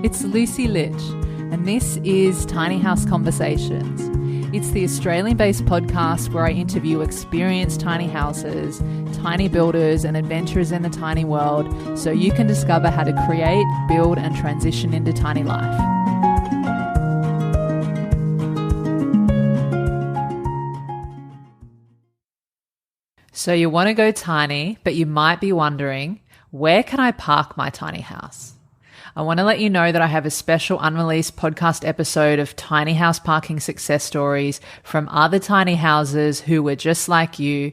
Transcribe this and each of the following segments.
It's Lucy Litch, and this is Tiny House Conversations. It's the Australian-based podcast where I interview experienced tiny houses, tiny builders, and adventurers in the tiny world so you can discover how to create, build, and transition into tiny life. So you want to go tiny, but you might be wondering, where can I park my tiny house? I want to let you know that I have a special unreleased podcast episode of tiny house parking success stories from other tiny houses who were just like you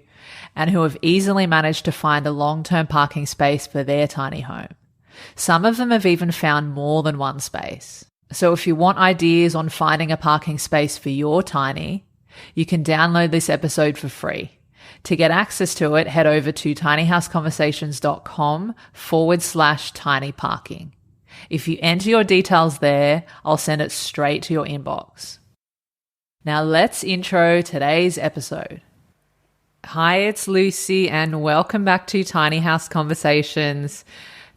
and who have easily managed to find a long-term parking space for their tiny home. Some of them have even found more than one space. So if you want ideas on finding a parking space for your tiny, you can download this episode for free. To get access to it, head over to tinyhouseconversations.com/tiny parking. If you enter your details there, I'll send it straight to your inbox. Now let's intro today's episode. Hi, it's Lucy and welcome back to Tiny House Conversations.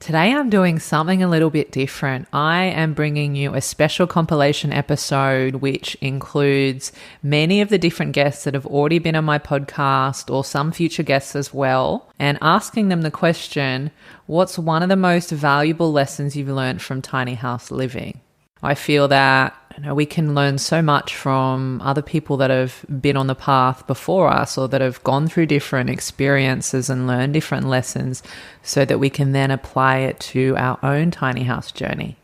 Today I'm doing something a little bit different. I am bringing you a special compilation episode which includes many of the different guests that have already been on my podcast or some future guests as well, and asking them the question, what's one of the most valuable lessons you've learned from tiny house living? I feel that we can learn so much from other people that have been on the path before us or that have gone through different experiences and learned different lessons so that we can then apply it to our own tiny house journey.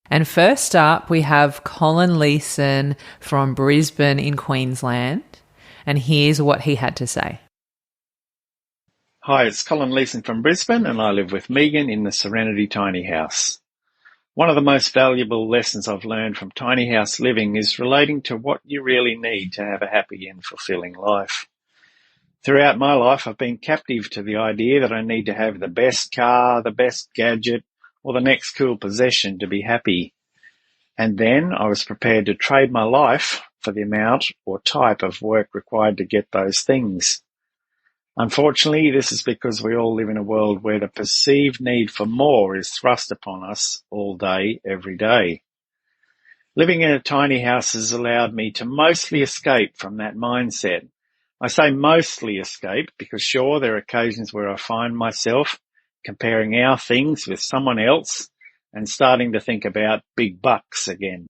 And first up, we have Colin Leeson from Brisbane in Queensland. And here's what he had to say. Hi, it's Colin Leeson from Brisbane and I live with Megan in the Serenity Tiny House. One of the most valuable lessons I've learned from tiny house living is relating to what you really need to have a happy and fulfilling life. Throughout my life, I've been captive to the idea that I need to have the best car, the best gadget, or the next cool possession to be happy. And then I was prepared to trade my life for the amount or type of work required to get those things. Unfortunately, this is because we all live in a world where the perceived need for more is thrust upon us all day, every day. Living in a tiny house has allowed me to mostly escape from that mindset. I say mostly escape because sure, there are occasions where I find myself comparing our things with someone else and starting to think about big bucks again.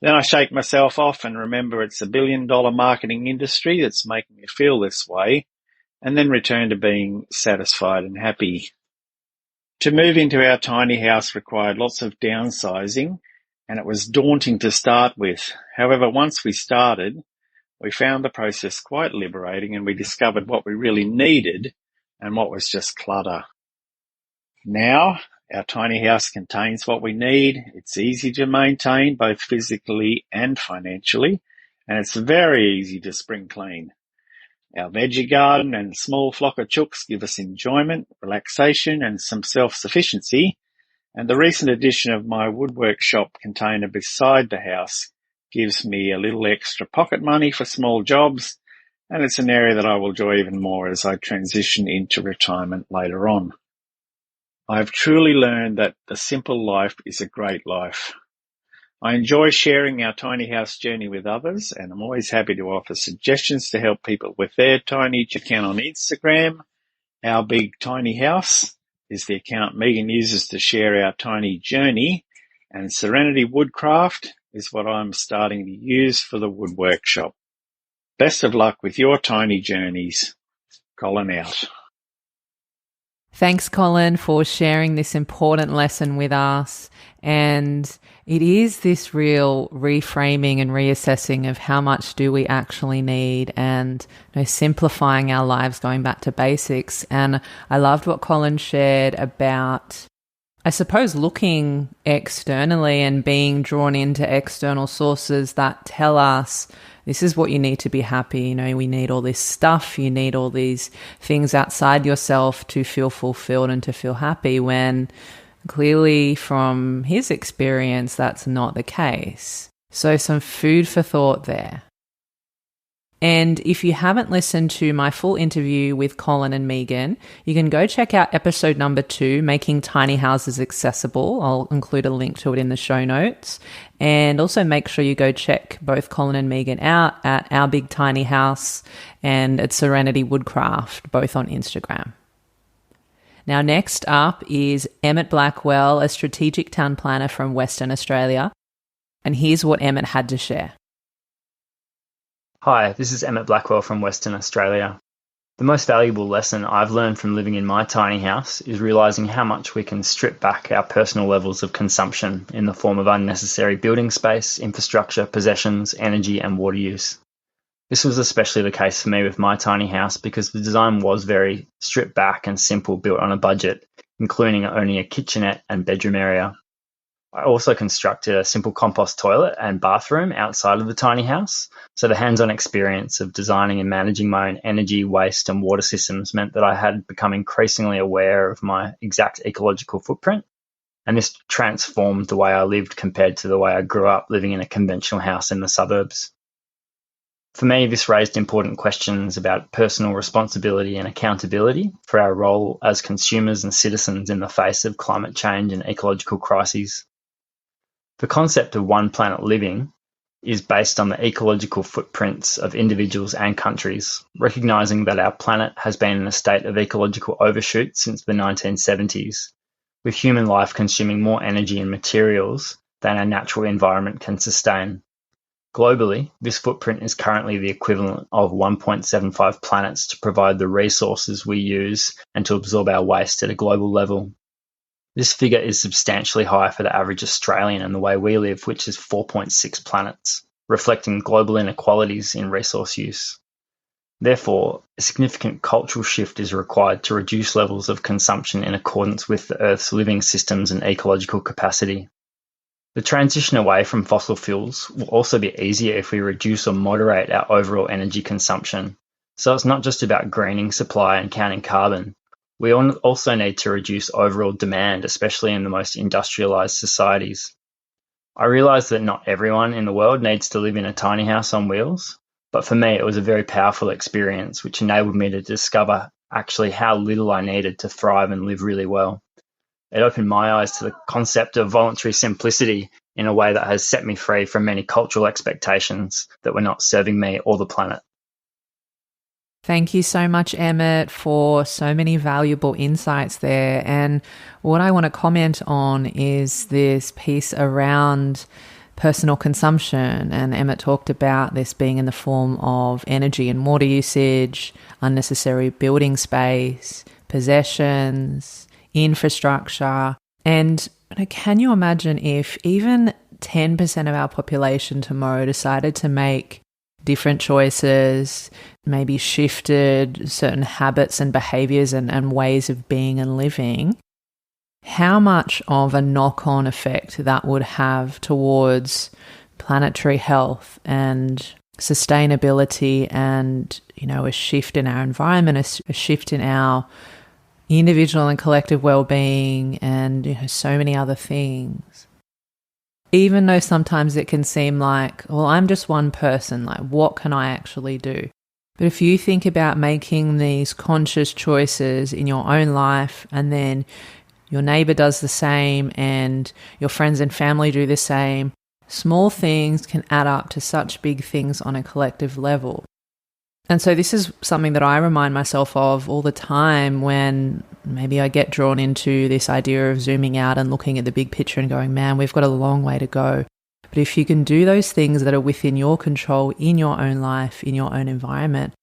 Then I shake myself off and remember it's a billion-dollar marketing industry that's making me feel this way, and then return to being satisfied and happy. To move into our tiny house required lots of downsizing, and it was daunting to start with. However, once we started, we found the process quite liberating and we discovered what we really needed and what was just clutter. Now, our tiny house contains what we need. It's easy to maintain both physically and financially, and it's very easy to spring clean. Our veggie garden and small flock of chooks give us enjoyment, relaxation and some self-sufficiency, and the recent addition of my woodwork shop container beside the house gives me a little extra pocket money for small jobs, and it's an area that I will enjoy even more as I transition into retirement later on. I've truly learned that the simple life is a great life. I enjoy sharing our tiny house journey with others, and I'm always happy to offer suggestions to help people with their tiny account on Instagram. Our Big Tiny House is the account Megan uses to share our tiny journey, and Serenity Woodcraft is what I'm starting to use for the woodwork shop. Best of luck with your tiny journeys. Colin out. Thanks, Colin, for sharing this important lesson with us. And it is this real reframing and reassessing of how much do we actually need and simplifying our lives, going back to basics. And I loved what Colin shared about, I suppose, looking externally and being drawn into external sources that tell us this is what you need to be happy. We need all this stuff. You need all these things outside yourself to feel fulfilled and to feel happy, when clearly from his experience, that's not the case. So some food for thought there. And if you haven't listened to my full interview with Colin and Megan, you can go check out episode number 2, Making Tiny Houses Accessible. I'll include a link to it in the show notes. And also make sure you go check both Colin and Megan out at Our Big Tiny House and at Serenity Woodcraft, both on Instagram. Now, next up is Emmett Blackwell, a strategic town planner from Western Australia. And here's what Emmett had to share. Hi, this is Emmett Blackwell from Western Australia. The most valuable lesson I've learned from living in my tiny house is realising how much we can strip back our personal levels of consumption in the form of unnecessary building space, infrastructure, possessions, energy and water use. This was especially the case for me with my tiny house because the design was very stripped back and simple, built on a budget, including only a kitchenette and bedroom area. I also constructed a simple compost toilet and bathroom outside of the tiny house, so the hands-on experience of designing and managing my own energy, waste and water systems meant that I had become increasingly aware of my exact ecological footprint, and this transformed the way I lived compared to the way I grew up living in a conventional house in the suburbs. For me, this raised important questions about personal responsibility and accountability for our role as consumers and citizens in the face of climate change and ecological crises. The concept of one planet living is based on the ecological footprints of individuals and countries, recognising that our planet has been in a state of ecological overshoot since the 1970s, with human life consuming more energy and materials than our natural environment can sustain. Globally, this footprint is currently the equivalent of 1.75 planets to provide the resources we use and to absorb our waste at a global level. This figure is substantially higher for the average Australian and the way we live, which is 4.6 planets, reflecting global inequalities in resource use. Therefore, a significant cultural shift is required to reduce levels of consumption in accordance with the Earth's living systems and ecological capacity. The transition away from fossil fuels will also be easier if we reduce or moderate our overall energy consumption. So it's not just about greening supply and counting carbon. We also need to reduce overall demand, especially in the most industrialised societies. I realise that not everyone in the world needs to live in a tiny house on wheels, but for me it was a very powerful experience which enabled me to discover actually how little I needed to thrive and live really well. It opened my eyes to the concept of voluntary simplicity in a way that has set me free from many cultural expectations that were not serving me or the planet. Thank you so much, Emmett, for so many valuable insights there. And what I want to comment on is this piece around personal consumption. And Emmett talked about this being in the form of energy and water usage, unnecessary building space, possessions, infrastructure. And can you imagine if even 10% of our population tomorrow decided to make different choices, maybe shifted certain habits and behaviours and ways of being and living, how much of a knock-on effect that would have towards planetary health and sustainability and, a shift in our environment, a shift in our individual and collective well-being and so many other things. Even though sometimes it can seem like, well, I'm just one person, like what can I actually do? But if you think about making these conscious choices in your own life and then your neighbour does the same and your friends and family do the same, small things can add up to such big things on a collective level. And so this is something that I remind myself of all the time when maybe I get drawn into this idea of zooming out and looking at the big picture and going, man, we've got a long way to go. But if you can do those things that are within your control, in your own life, in your own environment,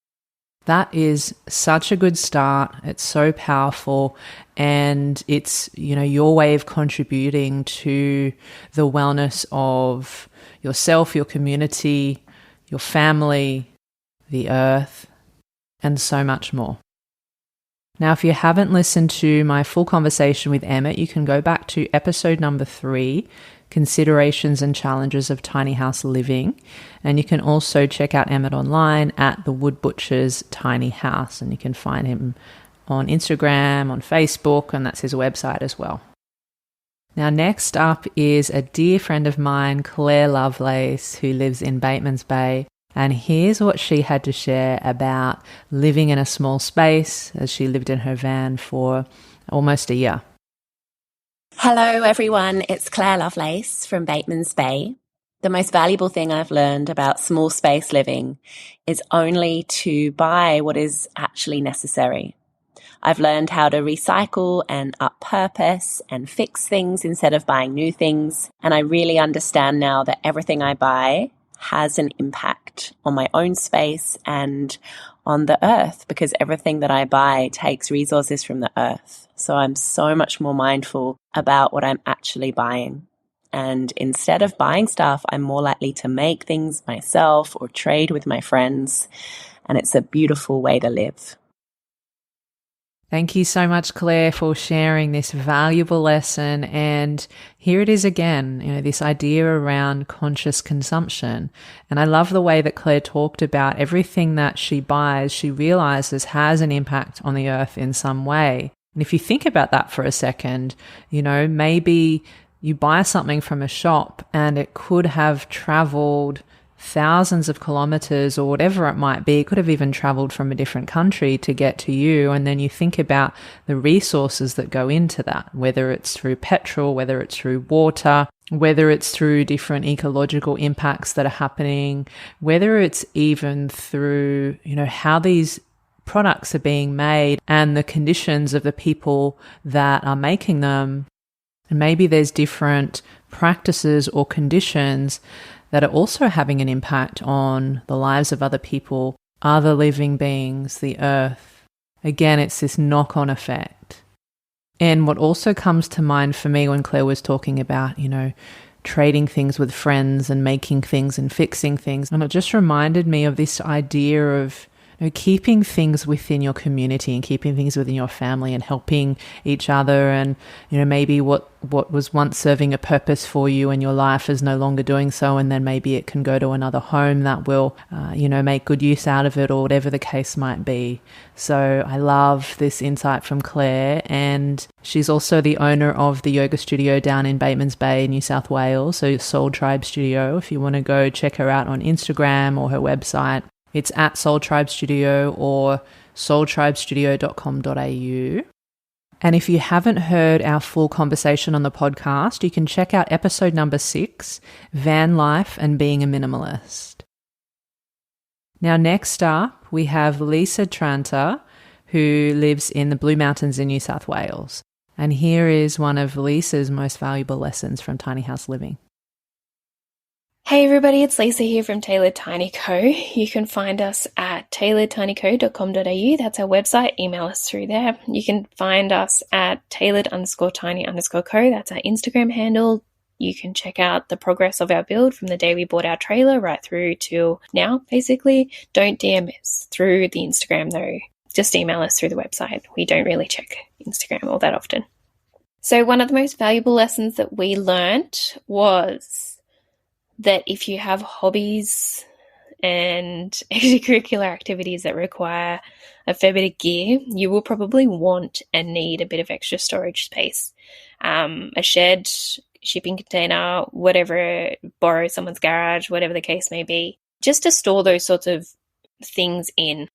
that is such a good start. It's so powerful. And it's, your way of contributing to the wellness of yourself, your community, your family, the earth, and so much more. Now, if you haven't listened to my full conversation with Emmett, you can go back to episode number 3, Considerations and Challenges of Tiny House Living. And you can also check out Emmett online at The Wood Butcher's Tiny House. And you can find him on Instagram, on Facebook, and that's his website as well. Now, next up is a dear friend of mine, Claire Lovelace, who lives in Bateman's Bay. And here's what she had to share about living in a small space as she lived in her van for almost a year. Hello, everyone. It's Claire Lovelace from Bateman's Bay. The most valuable thing I've learned about small space living is only to buy what is actually necessary. I've learned how to recycle and up purpose and fix things instead of buying new things. And I really understand now that everything I buy has an impact on my own space and on the earth, because everything that I buy takes resources from the earth. So I'm so much more mindful about what I'm actually buying. And instead of buying stuff, I'm more likely to make things myself or trade with my friends. And it's a beautiful way to live. Thank you so much, Claire, for sharing this valuable lesson. And here it is again, this idea around conscious consumption. And I love the way that Claire talked about everything that she buys, she realizes has an impact on the earth in some way. And if you think about that for a second, maybe you buy something from a shop and it could have traveled thousands of kilometers or whatever it might be. It could have even traveled from a different country to get to you. And then you think about the resources that go into that, whether it's through petrol, whether it's through water, whether it's through different ecological impacts that are happening, whether it's even through, how these products are being made and the conditions of the people that are making them. And maybe there's different practices or conditions that are also having an impact on the lives of other people, other living beings, the earth. Again, it's this knock-on effect. And what also comes to mind for me when Claire was talking about, trading things with friends and making things and fixing things, and it just reminded me of this idea of keeping things within your community and keeping things within your family and helping each other. And, maybe what was once serving a purpose for you in your life is no longer doing so. And then maybe it can go to another home that will, make good use out of it, or whatever the case might be. So I love this insight from Claire. And she's also the owner of the yoga studio down in Bateman's Bay, New South Wales. So Soul Tribe Studio, if you want to go check her out on Instagram or her website. It's at Soul Tribe Studio or soultribestudio.com.au. And if you haven't heard our full conversation on the podcast, you can check out episode number 6, Van Life and Being a Minimalist. Now, next up, we have Lisa Tranter, who lives in the Blue Mountains in New South Wales. And here is one of Lisa's most valuable lessons from Tiny House Living. Hey everybody, it's Lisa here from Tailored Tiny Co. You can find us at tailoredtinyco.com.au. That's our website. Email us through there. You can find us at tailored_tiny_co. That's our Instagram handle. You can check out the progress of our build from the day we bought our trailer right through till now, basically. Don't DM us through the Instagram though. Just email us through the website. We don't really check Instagram all that often. So one of the most valuable lessons that we learnt was that if you have hobbies and extracurricular activities that require a fair bit of gear, you will probably want and need a bit of extra storage space. A shed, shipping container, whatever, borrow someone's garage, whatever the case may be, just to store those sorts of things in.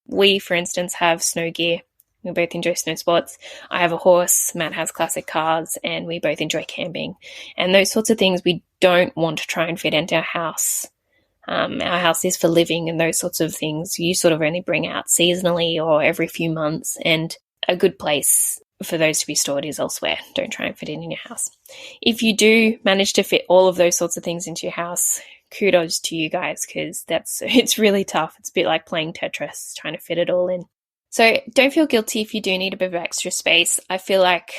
We, for instance, have snow gear. We both enjoy snow sports. I have a horse, Matt has classic cars, and we both enjoy camping. And those sorts of things we don't want to try and fit into our house. Our house is for living, and those sorts of things you sort of only bring out seasonally or every few months. And a good place for those to be stored is elsewhere. Don't try and fit it in your house. If you do manage to fit all of those sorts of things into your house, kudos to you guys, because it's really tough. It's a bit like playing Tetris, trying to fit it all in. So don't feel guilty if you do need a bit of extra space. I feel like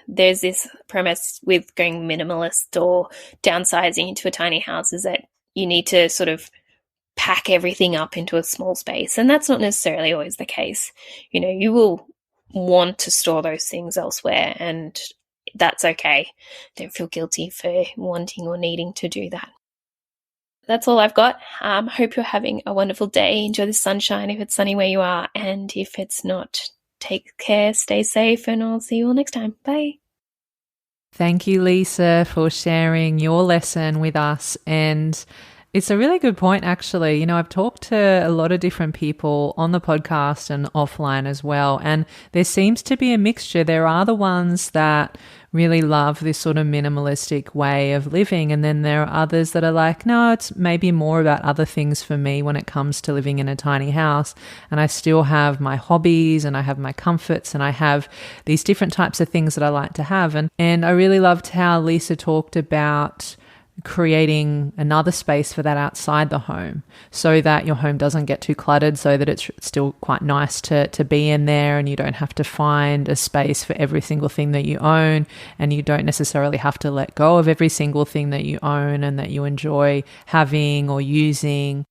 there's this premise with going minimalist or downsizing into a tiny house is that you need to sort of pack everything up into a small space. And that's not necessarily always the case. You will want to store those things elsewhere, and that's okay. Don't feel guilty for wanting or needing to do that. That's all I've got. Hope you're having a wonderful day. Enjoy the sunshine if it's sunny where you are. And if it's not, take care, stay safe, and I'll see you all next time. Bye. Thank you, Lisa, for sharing your lesson with us. And It's a really good point, actually. You know, I've talked to a lot of different people on the podcast and offline as well, and there seems to be a mixture. There are the ones that really love this sort of minimalistic way of living, and then there are others that are like, no, it's maybe more about other things for me when it comes to living in a tiny house, and I still have my hobbies and I have my comforts and I have these different types of things that I like to have. And I really loved how Lisa talked about creating another space for that outside the home so that your home doesn't get too cluttered, so that it's still quite nice to be in there, and you don't have to find a space for every single thing that you own, and you don't necessarily have to let go of every single thing that you own and that you enjoy having or using.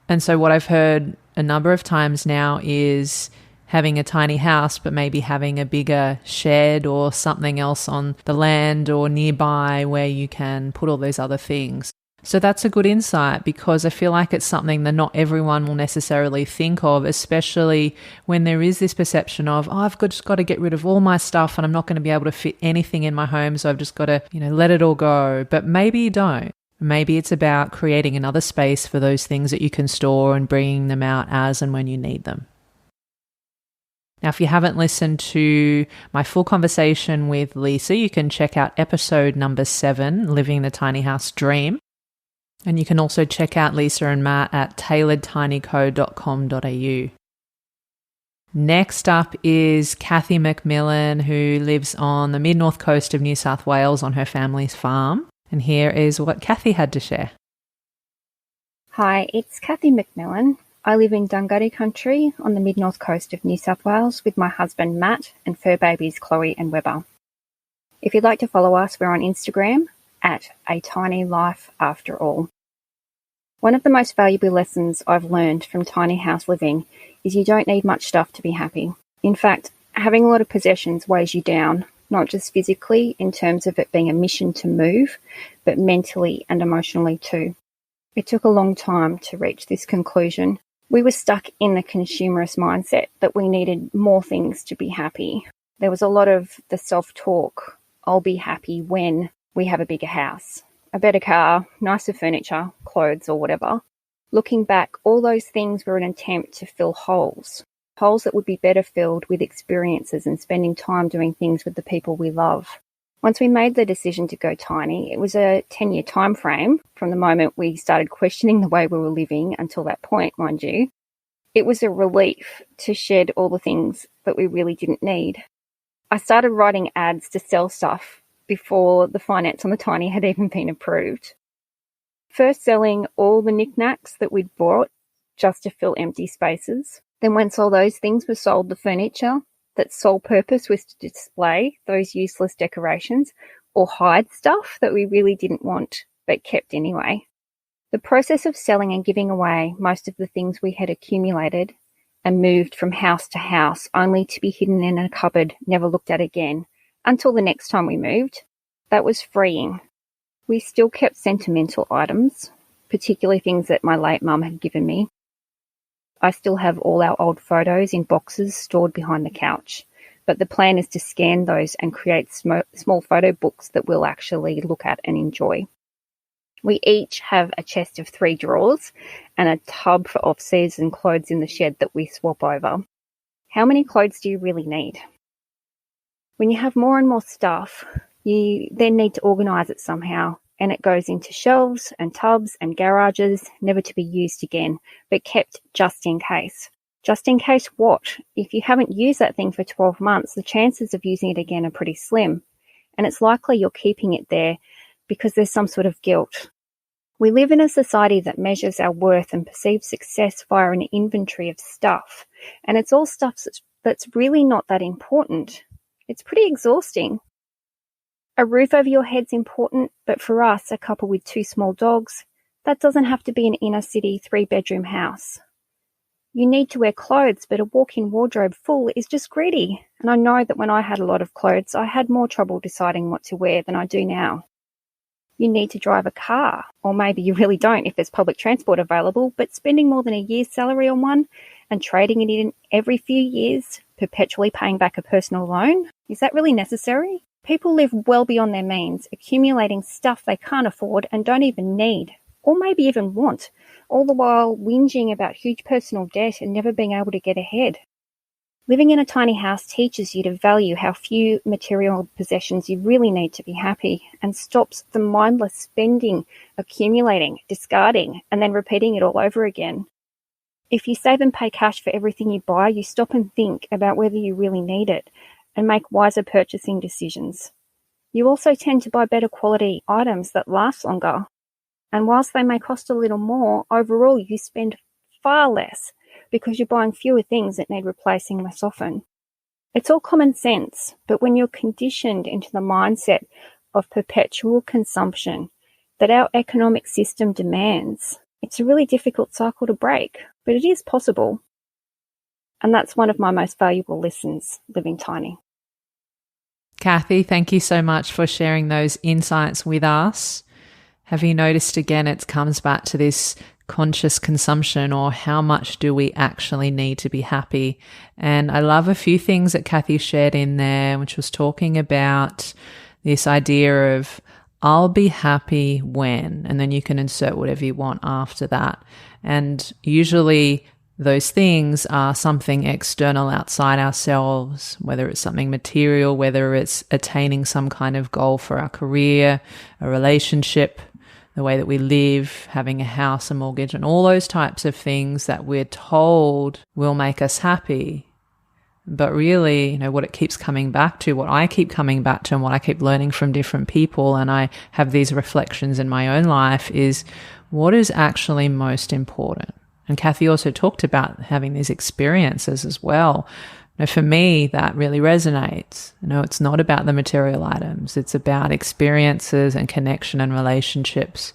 And so what I've heard a number of times now is having a tiny house, but maybe having a bigger shed or something else on the land or nearby where you can put all those other things. So that's a good insight, because I feel like it's something that not everyone will necessarily think of, especially when there is this perception of, oh, just got to get rid of all my stuff and I'm not going to be able to fit anything in my home, so I've just got to, let it all go. But maybe you don't. Maybe it's about creating another space for those things that you can store and bringing them out as and when you need them. Now, if you haven't listened to my full conversation with Lisa, you can check out episode number 7, Living the Tiny House Dream. And you can also check out Lisa and Matt at tailoredtinyco.com.au. Next up is Kathy Mcmillan, who lives on the mid-north coast of New South Wales on her family's farm. And here is what Kathy had to share. Hi, it's Kathy Mcmillan. I live in Dungutty country on the mid-north coast of New South Wales with my husband Matt and fur babies Chloe and Webber. If you'd like to follow us, we're on Instagram at A Tiny Life After All. One of the most valuable lessons I've learned from tiny house living is you don't need much stuff to be happy. In fact, having a lot of possessions weighs you down, not just physically in terms of it being a mission to move, but mentally and emotionally too. It took a long time to reach this conclusion. We were stuck in the consumerist mindset that we needed more things to be happy. There was a lot of the self-talk, I'll be happy when we have a bigger house, a better car, nicer furniture, clothes or whatever. Looking back, all those things were an attempt to fill holes that would be better filled with experiences and spending time doing things with the people we love. Once we made the decision to go tiny, it was a 10-year time frame from the moment we started questioning the way we were living until that point, mind you. It was a relief to shed all the things that we really didn't need. I started writing ads to sell stuff before the finance on the tiny had even been approved. First selling all the knickknacks that we'd bought just to fill empty spaces. Then once all those things were sold, the furniture that's sole purpose was to display those useless decorations or hide stuff that we really didn't want but kept anyway. The process of selling and giving away most of the things we had accumulated and moved from house to house only to be hidden in a cupboard, never looked at again, until the next time we moved, that was freeing. We still kept sentimental items, particularly things that my late mum had given me. I still have all our old photos in boxes stored behind the couch, but the plan is to scan those and create small photo books that we'll actually look at and enjoy. We each have a chest of 3 drawers and a tub for off-season clothes in the shed that we swap over. How many clothes do you really need? When you have more and more stuff, you then need to organise it somehow, and it goes into shelves and tubs and garages, never to be used again, but kept just in case. Just in case what? If you haven't used that thing for 12 months, the chances of using it again are pretty slim. And it's likely you're keeping it there because there's some sort of guilt. We live in a society that measures our worth and perceives success via an inventory of stuff. And it's all stuff that's really not that important. It's pretty exhausting. A roof over your head's important, but for us, a couple with 2 small dogs, that doesn't have to be an inner city 3-bedroom house. You need to wear clothes, but a walk-in wardrobe full is just greedy. And I know that when I had a lot of clothes, I had more trouble deciding what to wear than I do now. You need to drive a car, or maybe you really don't if there's public transport available, but spending more than a year's salary on one and trading it in every few years, perpetually paying back a personal loan, is that really necessary? People live well beyond their means, accumulating stuff they can't afford and don't even need. or maybe even want, all the while whinging about huge personal debt and never being able to get ahead. Living in a tiny house teaches you to value how few material possessions you really need to be happy, and stops the mindless spending, accumulating, discarding, and then repeating it all over again. If you save and pay cash for everything you buy, you stop and think about whether you really need it and make wiser purchasing decisions. You also tend to buy better quality items that last longer. And whilst they may cost a little more, overall you spend far less because you're buying fewer things that need replacing less often. It's all common sense, but when you're conditioned into the mindset of perpetual consumption that our economic system demands, it's a really difficult cycle to break, but it is possible. And that's one of my most valuable lessons living tiny. Kathy, thank you so much for sharing those insights with us. Have you noticed again, it comes back to this conscious consumption, or how much do we actually need to be happy? And I love a few things that Kathy shared in there, which was talking about this idea of I'll be happy when, and then you can insert whatever you want after that. And usually those things are something external outside ourselves, whether it's something material, whether it's attaining some kind of goal for our career, a relationship, the way that we live, having a house, a mortgage, and all those types of things that we're told will make us happy. But really, what it keeps coming back to, what I keep coming back to, and what I keep learning from different people, and I have these reflections in my own life, is what is actually most important. And Kathy also talked about having these experiences as well. For me, that really resonates. It's not about the material items. It's about experiences and connection and relationships.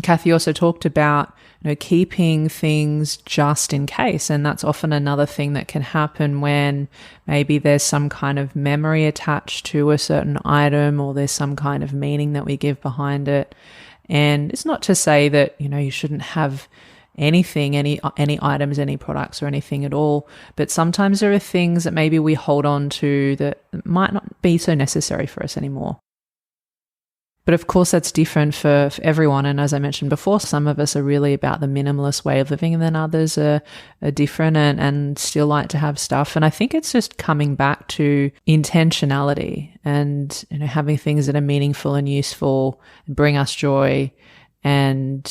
Kathy also talked about keeping things just in case, and that's often another thing that can happen when maybe there's some kind of memory attached to a certain item, or there's some kind of meaning that we give behind it. And it's not to say that you shouldn't have anything, any items, any products, or anything at all, but sometimes there are things that maybe we hold on to that might not be so necessary for us anymore. But of course, that's different for everyone. And as I mentioned before, some of us are really about the minimalist way of living, and then others are different and still like to have stuff. And I think it's just coming back to intentionality and having things that are meaningful and useful and bring us joy, and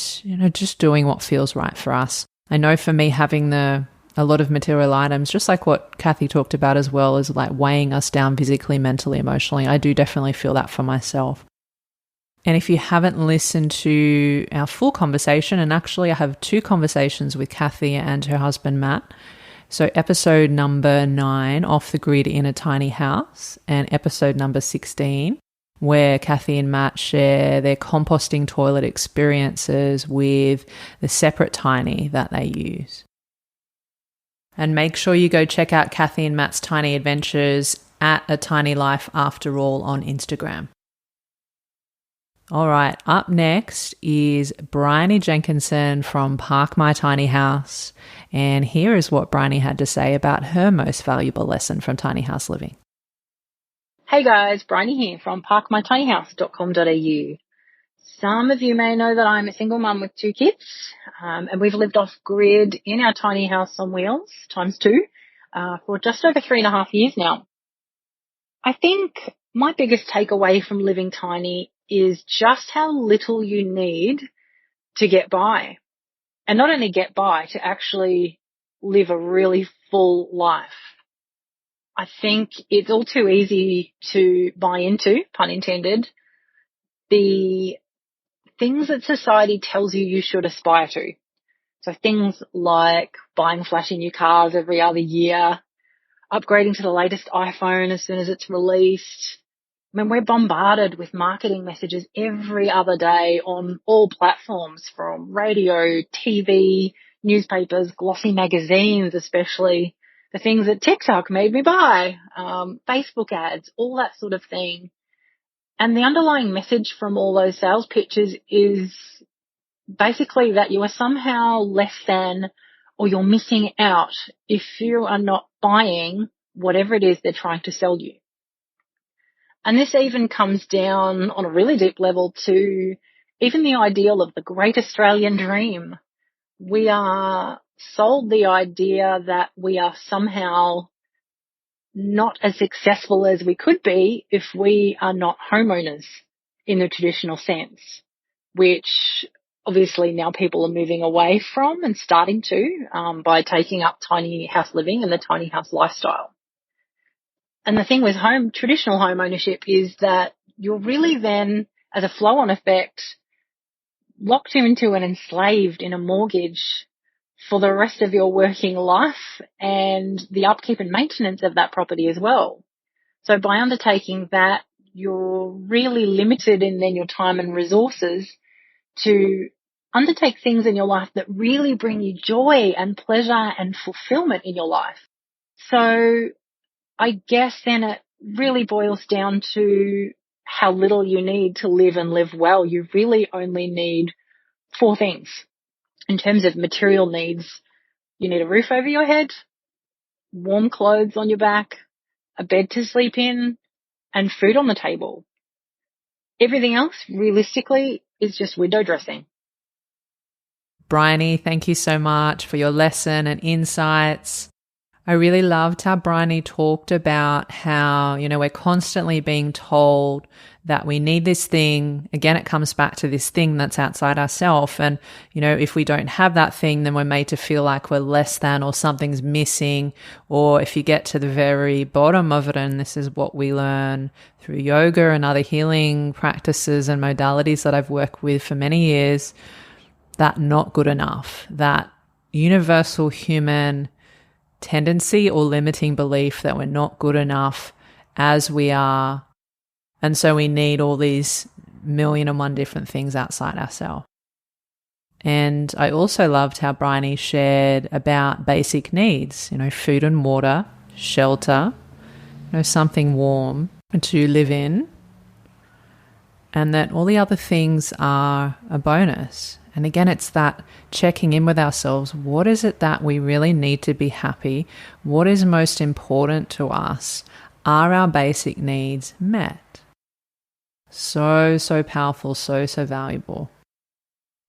just doing what feels right for us. I know for me, having a lot of material items, just like what Kathy talked about as well, is like weighing us down physically, mentally, emotionally. I do definitely feel that for myself. And if you haven't listened to our full conversation, and actually I have 2 conversations with Kathy and her husband, Matt. So episode number 9, Off the Grid in a Tiny House, and episode number 16, where Kathy and Matt share their composting toilet experiences with the separate tiny that they use. And make sure you go check out Kathy and Matt's tiny adventures at A Tiny Life After All on Instagram. All right, up next is Bryony Jenkinson from Park My Tiny House. And here is what Bryony had to say about her most valuable lesson from tiny house living. Hey guys, Bryony here from parkmytinyhouse.com.au. Some of you may know that I'm a single mum with 2 kids, and we've lived off grid in our tiny house on wheels, ×2, for just over 3.5 years now. I think my biggest takeaway from living tiny is just how little you need to get by. And not only get by, to actually live a really full life. I think it's all too easy to buy into, pun intended, the things that society tells you should aspire to. So things like buying flashy new cars every other year, upgrading to the latest iPhone as soon as it's released. I mean, we're bombarded with marketing messages every other day on all platforms, from radio, TV, newspapers, glossy magazines, especially the things that TikTok made me buy, Facebook ads, all that sort of thing. And the underlying message from all those sales pitches is basically that you are somehow less than, or you're missing out if you are not buying whatever it is they're trying to sell you. And this even comes down on a really deep level to even the ideal of the great Australian dream. We are sold the idea that we are somehow not as successful as we could be if we are not homeowners in the traditional sense, which obviously now people are moving away from and starting to by taking up tiny house living and the tiny house lifestyle. And the thing with traditional home ownership is that you're really then, as a flow-on effect, locked into and enslaved in a mortgage for the rest of your working life and the upkeep and maintenance of that property as well. So by undertaking that, you're really limited in then your time and resources to undertake things in your life that really bring you joy and pleasure and fulfillment in your life. So I guess then it really boils down to how little you need to live and live well. You really only need 4 things. In terms of material needs, you need a roof over your head, warm clothes on your back, a bed to sleep in, and food on the table. Everything else, realistically, is just window dressing. Bryony, thank you so much for your lesson and insights. I really loved how Bryony talked about how, we're constantly being told that we need this thing. Again, it comes back to this thing that's outside ourselves. And, if we don't have that thing, then we're made to feel like we're less than or something's missing. Or if you get to the very bottom of it, and this is what we learn through yoga and other healing practices and modalities that I've worked with for many years, that not good enough, that universal human tendency or limiting belief that we're not good enough as we are. And so we need all these 1,000,001 different things outside ourselves. And I also loved how Bryony shared about basic needs, food and water, shelter, something warm to live in, and that all the other things are a bonus. And again, it's that checking in with ourselves. What is it that we really need to be happy? What is most important to us? Are our basic needs met? So powerful, so valuable.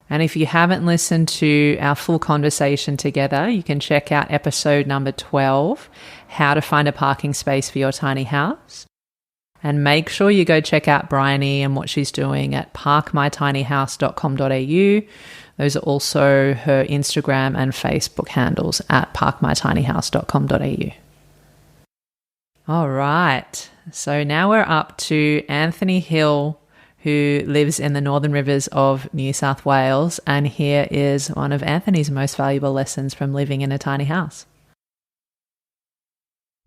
And if you haven't listened to our full conversation together, you can check out episode number 12, How to Find a Parking Space for Your Tiny House. And make sure you go check out Bryony and what she's doing at parkmytinyhouse.com.au. Those are also her Instagram and Facebook handles at parkmytinyhouse.com.au. All right. So now we're up to Anthony Hill, who lives in the Northern Rivers of New South Wales. And here is one of Anthony's most valuable lessons from living in a tiny house.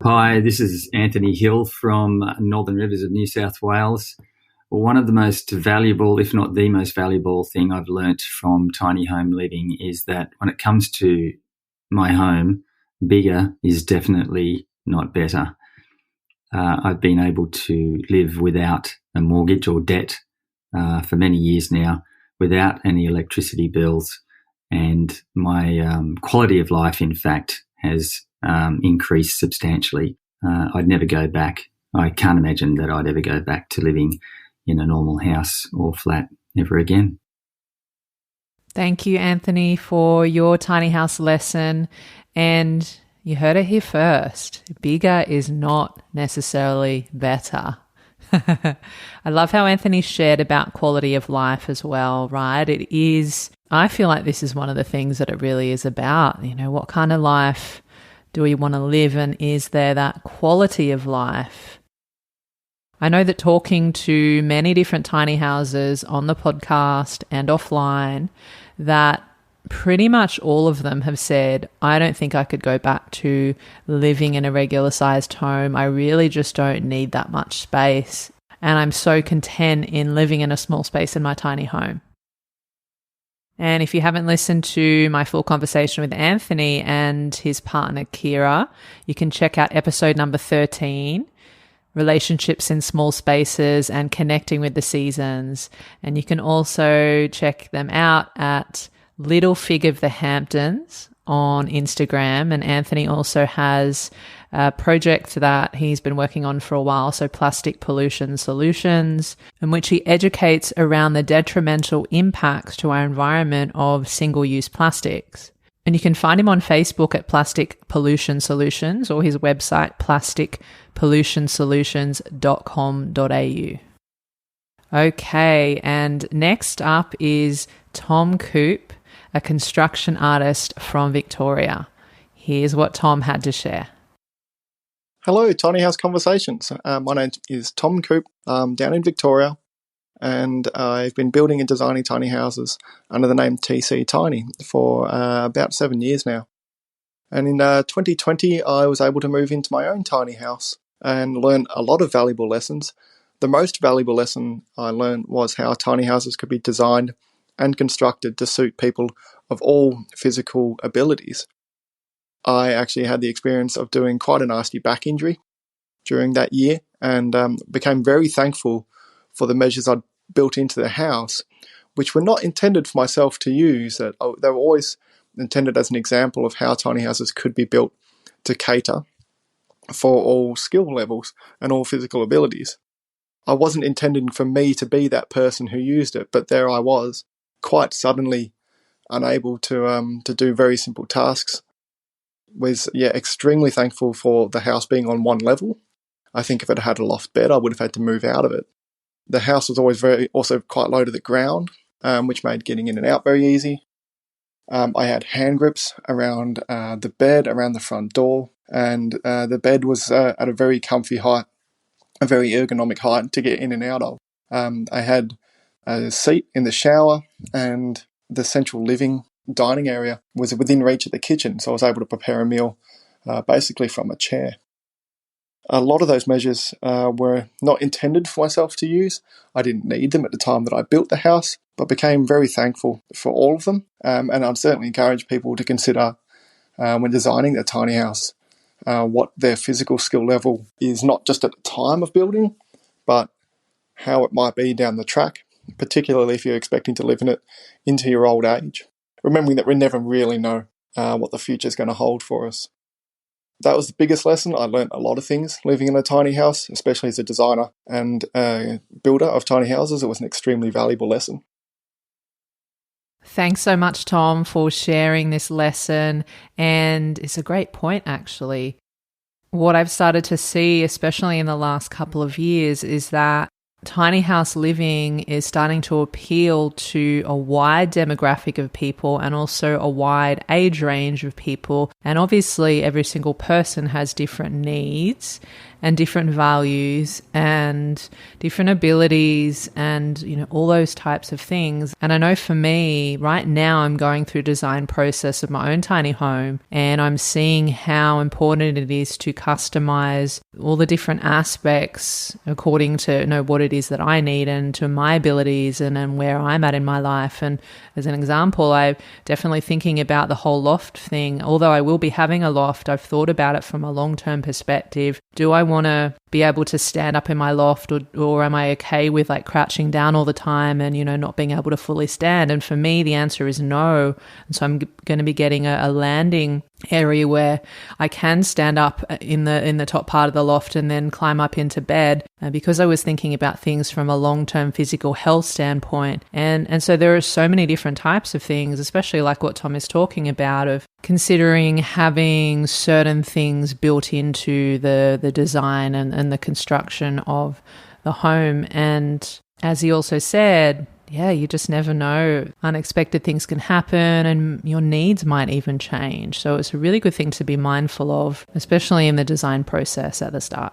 Hi, this is Anthony Hill from Northern Rivers of New South Wales. One of the most valuable, if not the most valuable thing I've learnt from tiny home living is that when it comes to my home, bigger is definitely not better. I've been able to live without a mortgage or debt for many years now, without any electricity bills, and my quality of life, in fact, has increased substantially. I'd never go back. I can't imagine that I'd ever go back to living in a normal house or flat ever again. Thank you, Anthony, for your tiny house lesson. And you heard it here first. Bigger is not necessarily better. I love how Anthony shared about quality of life as well, right? I feel like this is one of the things that it really is about. What kind of life do we want to live, and is there that quality of life? I know that talking to many different tiny houses on the podcast and offline, that pretty much all of them have said, I don't think I could go back to living in a regular sized home. I really just don't need that much space. And I'm so content in living in a small space in my tiny home. And if you haven't listened to my full conversation with Anthony and his partner, Kira, you can check out episode number 13, Relationships in Small Spaces and Connecting with the Seasons. And you can also check them out at Little Fig of the Hamptons on Instagram. And Anthony also has a project that he's been working on for a while, so Plastic Pollution Solutions, in which he educates around the detrimental impacts to our environment of single-use plastics. And you can find him on Facebook at Plastic Pollution Solutions or his website plasticpollutionsolutions.com.au. Okay, and next up is Tom Coop, a construction artist from Victoria. Here's what Tom had to share. Hello, Tiny House Conversations. My name is Tom Coop. I'm down in Victoria, and I've been building and designing tiny houses under the name TC Tiny for about 7 years now. And in 2020, I was able to move into my own tiny house and learn a lot of valuable lessons. The most valuable lesson I learned was how tiny houses could be designed and constructed to suit people of all physical abilities. I actually had the experience of doing quite a nasty back injury during that year, and became very thankful for the measures I'd built into the house, which were not intended for myself to use. They were always intended as an example of how tiny houses could be built to cater for all skill levels and all physical abilities. I wasn't intending for me to be that person who used it, but there I was, quite suddenly unable to do very simple tasks. Was extremely thankful for the house being on one level. I think if it had a loft bed, I would have had to move out of it. The house was always also quite low to the ground, which made getting in and out very easy. I had hand grips around the bed, around the front door, and the bed was at a very comfy height, a very ergonomic height to get in and out of. I had a seat in the shower, and the central living dining area was within reach of the kitchen, so I was able to prepare a meal basically from a chair. A lot of those measures were not intended for myself to use. I didn't need them at the time that I built the house, but became very thankful for all of them. And I'd certainly encourage people to consider when designing their tiny house what their physical skill level is, not just at the time of building, but how it might be down the track, particularly if you're expecting to live in it into your old age. Remembering that we never really know what the future is going to hold for us. That was the biggest lesson. I learned a lot of things living in a tiny house, especially as a designer and builder of tiny houses. It was an extremely valuable lesson. Thanks so much, Tom, for sharing this lesson. And it's a great point, actually. What I've started to see, especially in the last couple of years, is that tiny house living is starting to appeal to a wide demographic of people and also a wide age range of people. And obviously, every single person has different needs and different values and different abilities and, all those types of things. And I know for me, right now, I'm going through design process of my own tiny home, and I'm seeing how important it is to customize all the different aspects according to what it is that I need and to my abilities and where I'm at in my life. And as an example, I'm definitely thinking about the whole loft thing. Although I will be having a loft, I've thought about it from a long-term perspective. Do I want to be able to stand up in my loft, or am I okay with crouching down all the time and not being able to fully stand? And for me, the answer is no. And so I'm going to be getting a landing area where I can stand up in the top part of the loft and then climb up into bed, because I was thinking about things from a long-term physical health standpoint. And so there are so many different types of things, especially like what Tom is talking about, of considering having certain things built into the design and the construction of the home. And as he also said, you just never know. Unexpected things can happen and your needs might even change. So it's a really good thing to be mindful of, especially in the design process at the start.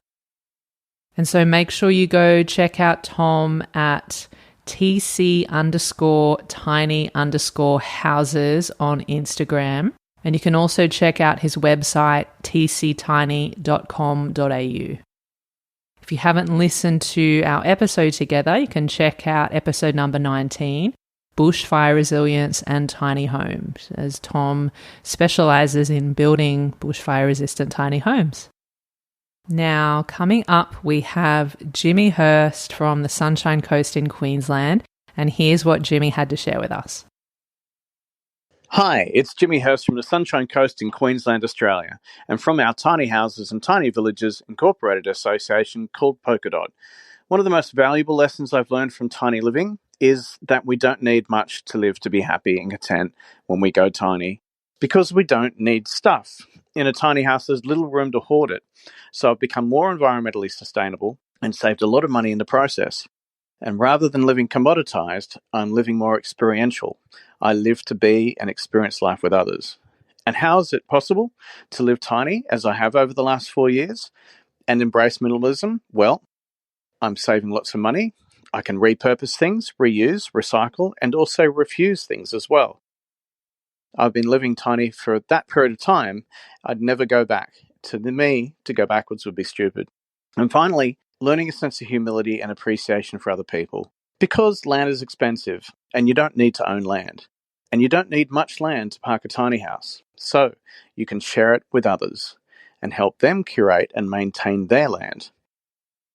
And so make sure you go check out Tom at TC_tiny_houses on Instagram. And you can also check out his website, tctiny.com.au. If you haven't listened to our episode together, you can check out episode number 19, Bushfire Resilience and Tiny Homes, as Tom specialises in building bushfire-resistant tiny homes. Now, coming up, we have Jimmy Hurst from the Sunshine Coast in Queensland, and here's what Jimmy had to share with us. Hi, it's Jimmy Hurst from the Sunshine Coast in Queensland, Australia, and from our Tiny Houses and Tiny Villages Incorporated association called Polka Dot. One of the most valuable lessons I've learned from tiny living is that we don't need much to live to be happy and content when we go tiny, because we don't need stuff. In a tiny house, there's little room to hoard it, so I've become more environmentally sustainable and saved a lot of money in the process. And rather than living commoditized, I'm living more experiential. I live to be and experience life with others. And how is it possible to live tiny, as I have over the last 4 years, and embrace minimalism? Well, I'm saving lots of money. I can repurpose things, reuse, recycle, and also refuse things as well. I've been living tiny for that period of time. I'd never go back. To me, to go backwards would be stupid. And finally, learning a sense of humility and appreciation for other people. Because land is expensive, and you don't need to own land. And you don't need much land to park a tiny house. So you can share it with others and help them curate and maintain their land.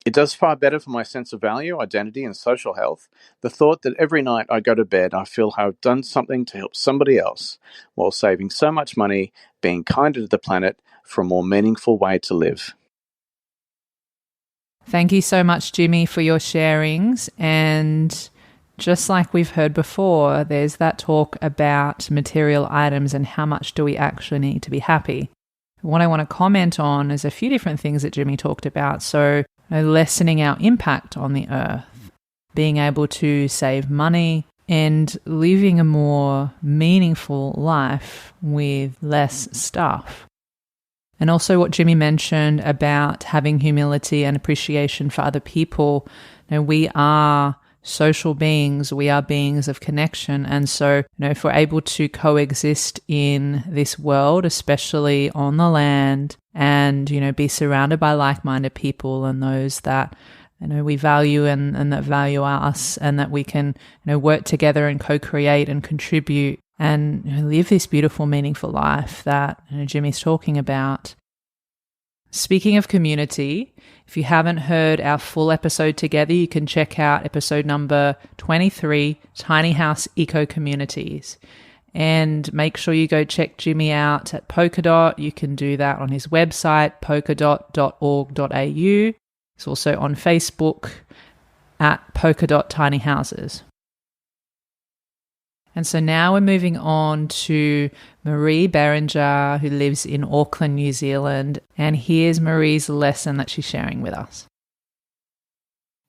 It does far better for my sense of value, identity, and social health. The thought that every night I go to bed, I feel I've done something to help somebody else while saving so much money, being kinder to the planet for a more meaningful way to live. Thank you so much, Jimmy, for your sharings. And just like we've heard before, there's that talk about material items and how much do we actually need to be happy. What I want to comment on is a few different things that Jimmy talked about. So, lessening our impact on the earth, being able to save money, and living a more meaningful life with less stuff. And also what Jimmy mentioned about having humility and appreciation for other people. We are social beings, we are beings of connection. And so, if we're able to coexist in this world, especially on the land, and, be surrounded by like-minded people and those that, we value and that value us, and that we can, work together and co-create and contribute and live this beautiful, meaningful life that Jimmy's talking about. Speaking of community, if you haven't heard our full episode together, you can check out episode number 23, Tiny House Eco Communities. And make sure you go check Jimmy out at Polkadot. You can do that on his website, polkadot.org.au. He's also on Facebook at Polkadot Tiny Houses. And so now we're moving on to Marie Behringer, who lives in Auckland, New Zealand. And here's Marie's lesson that she's sharing with us.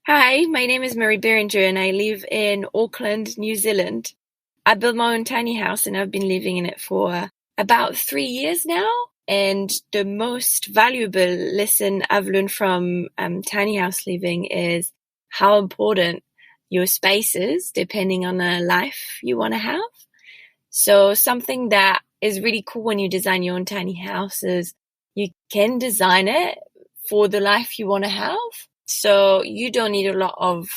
Hi, my name is Marie Behringer and I live in Auckland, New Zealand. I built my own tiny house and I've been living in it for about 3 years now. And the most valuable lesson I've learned from tiny house living is how important your space is depending on the life you want to have. So something that is really cool when you design your own tiny house is you can design it for the life you want to have. So you don't need a lot of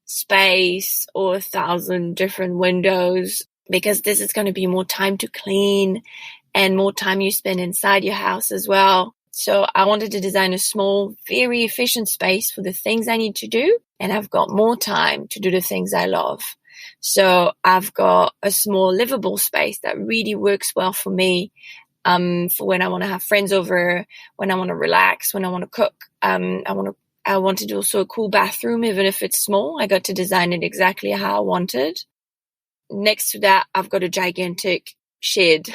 space or 1,000 different windows, because this is going to be more time to clean and more time you spend inside your house as well. So I wanted to design a small, very efficient space for the things I need to do, and I've got more time to do the things I love. So I've got a small livable space that really works well for me, for when I want to have friends over, when I want to relax, when I want to cook. I wanted also a cool bathroom, even if it's small. I got to design it exactly how I wanted. Next to that, I've got a gigantic shed,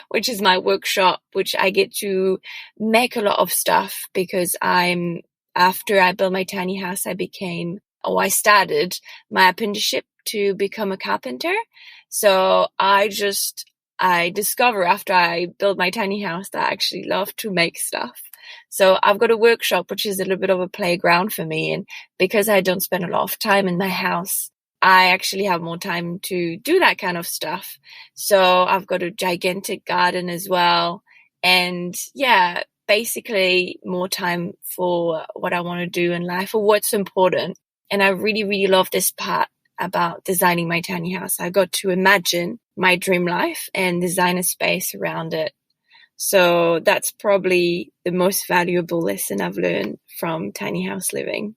which is my workshop, which I get to make a lot of stuff because after I built my tiny house, I started my apprenticeship to become a carpenter. So I discovered after I built my tiny house that I actually love to make stuff. So I've got a workshop, which is a little bit of a playground for me. And because I don't spend a lot of time in my house, I actually have more time to do that kind of stuff. So I've got a gigantic garden as well. And yeah, basically more time for what I want to do in life or what's important. And I really, really love this part about designing my tiny house. I got to imagine my dream life and design a space around it. So that's probably the most valuable lesson I've learned from tiny house living.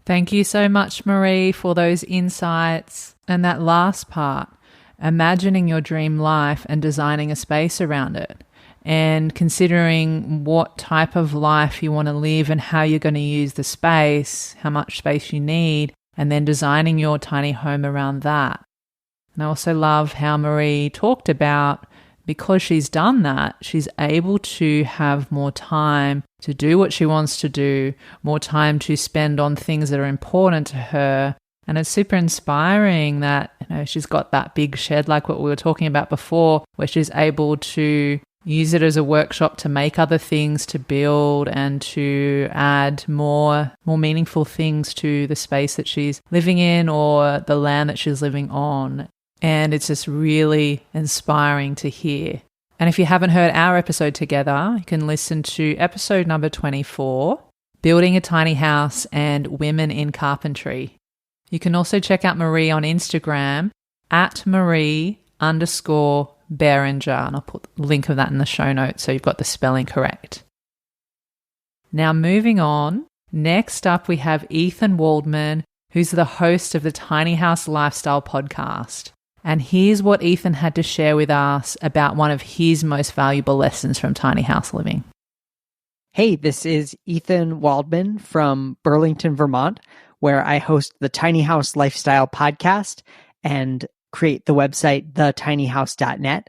Thank you so much, Marie, for those insights. And that last part imagining your dream life and designing a space around it, and considering what type of life you want to live and how you're going to use the space, how much space you need, and then designing your tiny home around that. And I also love how Marie talked about, because she's done that, she's able to have more time to do what she wants to do, more time to spend on things that are important to her. And it's super inspiring that, she's got that big shed like what we were talking about before, where she's able to use it as a workshop to make other things, to build and to add more meaningful things to the space that she's living in or the land that she's living on. And it's just really inspiring to hear. And if you haven't heard our episode together, you can listen to episode number 24, Building a Tiny House and Women in Carpentry. You can also check out Marie on Instagram at Marie_Behringer, and I'll put the link of that in the show notes so you've got the spelling correct. Now moving on, next up we have Ethan Waldman, who's the host of the Tiny House Lifestyle podcast. And here's what Ethan had to share with us about one of his most valuable lessons from tiny house living. Hey, this is Ethan Waldman from Burlington, Vermont, where I host the Tiny House Lifestyle podcast and create the website thetinyhouse.net.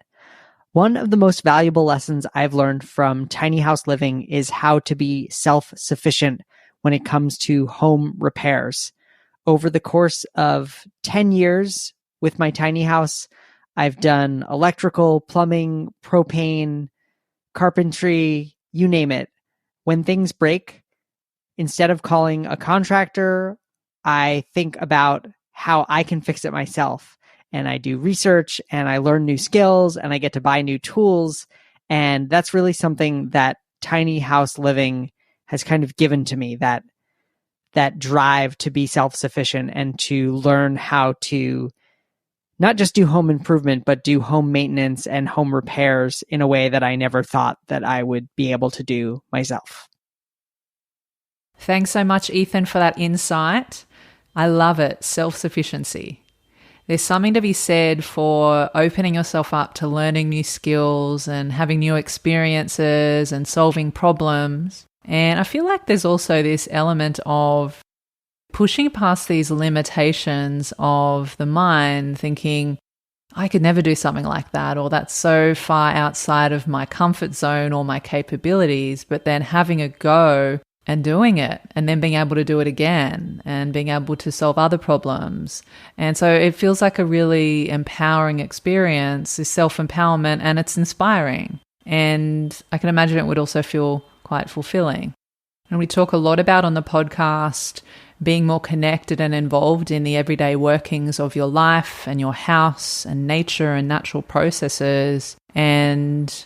One of the most valuable lessons I've learned from tiny house living is how to be self-sufficient when it comes to home repairs. Over the course of 10 years with my tiny house, I've done electrical, plumbing, propane, carpentry, you name it. When things break, instead of calling a contractor, I think about how I can fix it myself. And I do research and I learn new skills and I get to buy new tools. And that's really something that tiny house living has kind of given to me, that drive to be self-sufficient and to learn how to not just do home improvement, but do home maintenance and home repairs in a way that I never thought that I would be able to do myself. Thanks so much, Ethan, for that insight. I love it. Self-sufficiency. There's something to be said for opening yourself up to learning new skills and having new experiences and solving problems. And I feel like there's also this element of pushing past these limitations of the mind, thinking, I could never do something like that, or that's so far outside of my comfort zone or my capabilities, but then having a go and doing it and then being able to do it again and being able to solve other problems. And so it feels like a really empowering experience, this self-empowerment, and it's inspiring. And I can imagine it would also feel quite fulfilling. And we talk a lot about on the podcast being more connected and involved in the everyday workings of your life and your house and nature and natural processes, and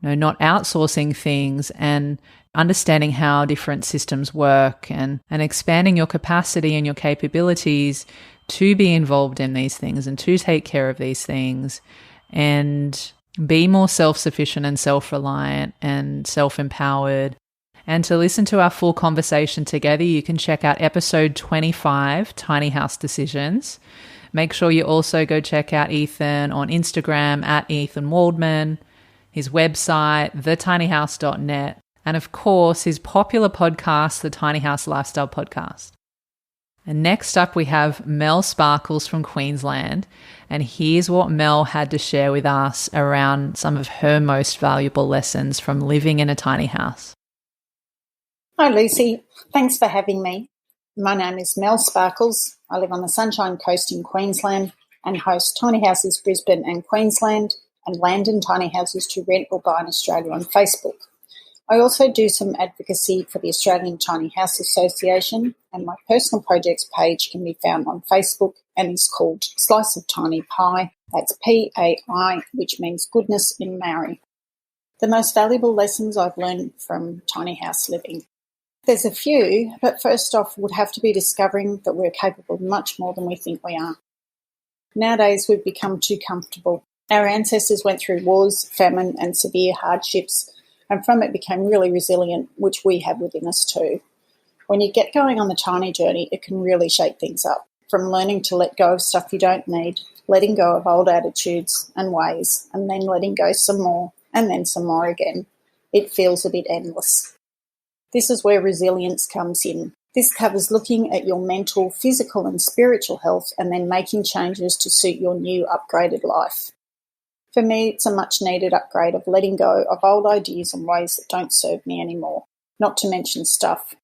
not outsourcing things and understanding how different systems work and expanding your capacity and your capabilities to be involved in these things and to take care of these things and be more self-sufficient and self-reliant and self-empowered. And to listen to our full conversation together, you can check out episode 25, Tiny House Decisions. Make sure you also go check out Ethan on Instagram at Ethan Waldman, his website, thetinyhouse.net, and of course, his popular podcast, the Tiny House Lifestyle Podcast. And next up, we have Mel Sparkles from Queensland. And here's what Mel had to share with us around some of her most valuable lessons from living in a tiny house. Hi, Lucy. Thanks for having me. My name is Mel Sparkles. I live on the Sunshine Coast in Queensland and host Tiny Houses Brisbane and Queensland and Land and Tiny Houses to Rent or Buy in Australia on Facebook. I also do some advocacy for the Australian Tiny House Association, and my personal projects page can be found on Facebook and is called Slice of Tiny Pie. That's PAI, which means goodness in Maori. The most valuable lessons I've learned from tiny house living. There's a few, but first off would have to be discovering that we're capable of much more than we think we are. Nowadays we've become too comfortable. Our ancestors went through wars, famine and severe hardships, and from it became really resilient, which we have within us too. When you get going on the tiny journey, it can really shake things up, from learning to let go of stuff you don't need, letting go of old attitudes and ways, and then letting go some more, and then some more again. It feels a bit endless. This is where resilience comes in. This covers looking at your mental, physical and spiritual health and then making changes to suit your new upgraded life. For me, it's a much needed upgrade of letting go of old ideas and ways that don't serve me anymore, not to mention stuff.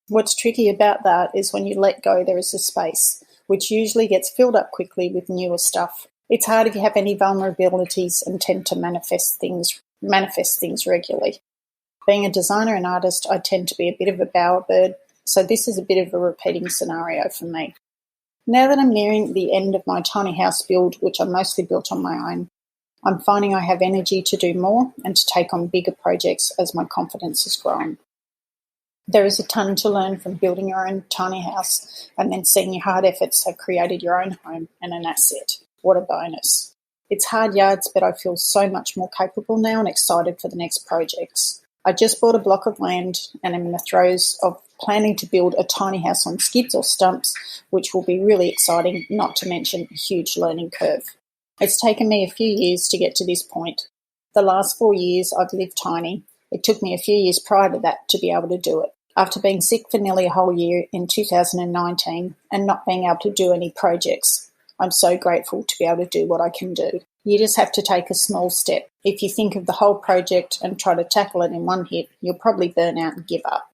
What's tricky about that is when you let go, there is a space, which usually gets filled up quickly with newer stuff. It's hard if you have any vulnerabilities and tend to manifest things regularly. Being a designer and artist, I tend to be a bit of a bowerbird, so this is a bit of a repeating scenario for me. Now that I'm nearing the end of my tiny house build, which I mostly built on my own, I'm finding I have energy to do more and to take on bigger projects as my confidence has grown. There is a ton to learn from building your own tiny house and then seeing your hard efforts have created your own home and an asset. What a bonus. It's hard yards, but I feel so much more capable now and excited for the next projects. I just bought a block of land and am in the throes of planning to build a tiny house on skids or stumps, which will be really exciting, not to mention a huge learning curve. It's taken me a few years to get to this point. The last 4 years I've lived tiny. It took me a few years prior to that to be able to do it. After being sick for nearly a whole year in 2019 and not being able to do any projects, I'm so grateful to be able to do what I can do. You just have to take a small step. If you think of the whole project and try to tackle it in one hit, you'll probably burn out and give up.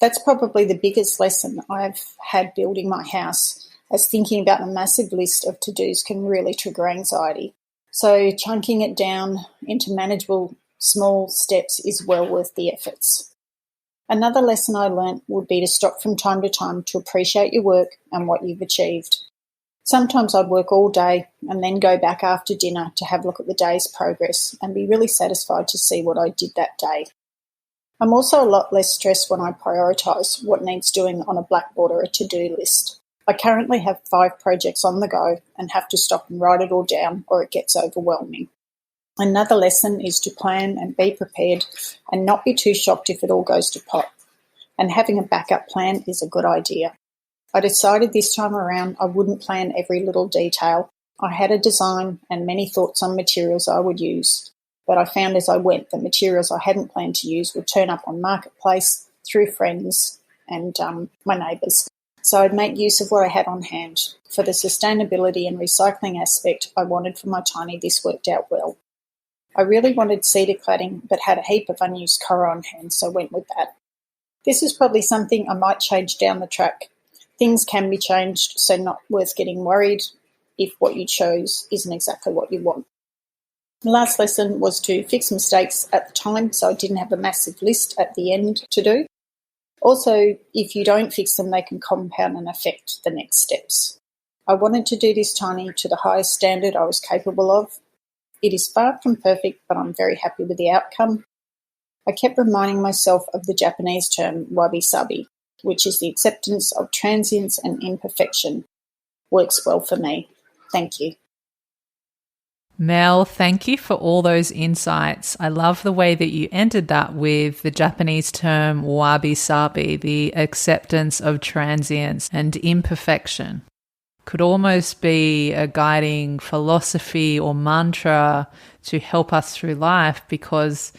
That's probably the biggest lesson I've had building my house, as thinking about the massive list of to-dos can really trigger anxiety. So chunking it down into manageable small steps is well worth the efforts. Another lesson I learnt would be to stop from time to time to appreciate your work and what you've achieved. Sometimes I'd work all day and then go back after dinner to have a look at the day's progress and be really satisfied to see what I did that day. I'm also a lot less stressed when I prioritise what needs doing on a blackboard or a to-do list. I currently have 5 projects on the go and have to stop and write it all down or it gets overwhelming. Another lesson is to plan and be prepared and not be too shocked if it all goes to pot. And having a backup plan is a good idea. I decided this time around I wouldn't plan every little detail. I had a design and many thoughts on materials I would use, but I found as I went the materials I hadn't planned to use would turn up on Marketplace, through friends and my neighbours. So I'd make use of what I had on hand. For the sustainability and recycling aspect I wanted for my tiny, this worked out well. I really wanted cedar cladding but had a heap of unused coral on hand, so went with that. This is probably something I might change down the track. Things can be changed, so not worth getting worried if what you chose isn't exactly what you want. The last lesson was to fix mistakes at the time, so I didn't have a massive list at the end to do. Also, if you don't fix them, they can compound and affect the next steps. I wanted to do this tiny to the highest standard I was capable of. It is far from perfect, but I'm very happy with the outcome. I kept reminding myself of the Japanese term wabi-sabi, which is the acceptance of transience and imperfection. Works well for me. Thank you. Mel, thank you for all those insights. I love the way that you ended that with the Japanese term wabi-sabi, the acceptance of transience and imperfection. Could almost be a guiding philosophy or mantra to help us through life, because